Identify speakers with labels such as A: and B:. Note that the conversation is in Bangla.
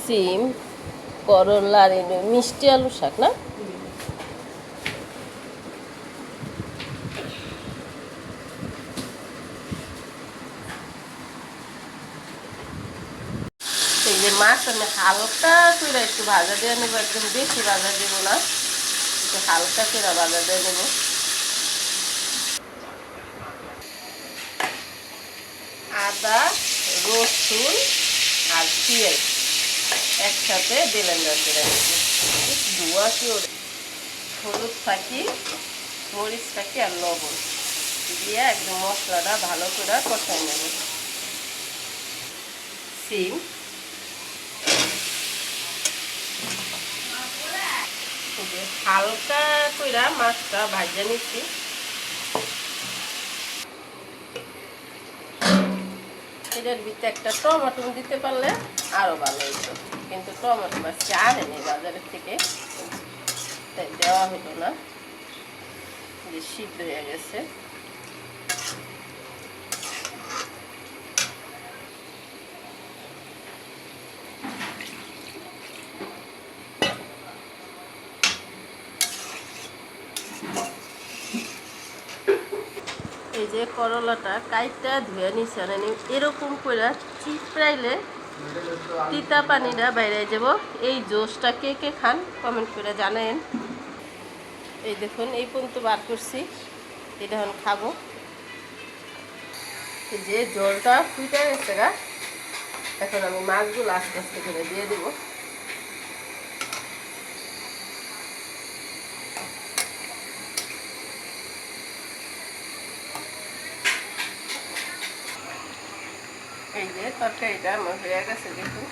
A: সিম, করলা আর মিষ্টি আলু শাক না? এই যে মাছ আমি হালকা করে একটু ভাজা দিয়ে নেব, একদম বেশি ভাজা দেব না, একটু হালকা করে ভাজা দিয়ে নেব। আদা, রসুন আর পেঁয়াজ একসাথে ব্লেন্ডার করে নেব। ধোয়া কি হলুদ ফাঁকি, মরিচ ফাঁকি আর লবণ দিয়ে একদম মশলাটা ভালো করে কষাই নেব। সিম, হালকা করে মাছটা ভাজা নিচ্ছি। এটার ভিতরে একটা টমেটো দিতে পারলে আরো ভালো হতো, কিন্তু টমেটো মাছকে আনেনি বাজারের থেকে, তাই দেওয়া হলো না, যে সিদ্ধ হয়ে গেছে। এই যে করলাটা কাইটা ধুয়ে নিছে, এরকম করে চিপড়াইলে তিতা পানিটা বাইরে যাব। এই জোসটা কে কে খান কমেন্ট করে জানেন। এই দেখুন এই পর্যন্ত বার করছি, এটা এখন খাবো। যে জলটা ফুটে গেছে গা, এখন আমি মাছগুলো আস্তে আস্তে করে দিয়ে দেবো। এই যে তরকারিটা আমার হয়ে গেছে দেখুন।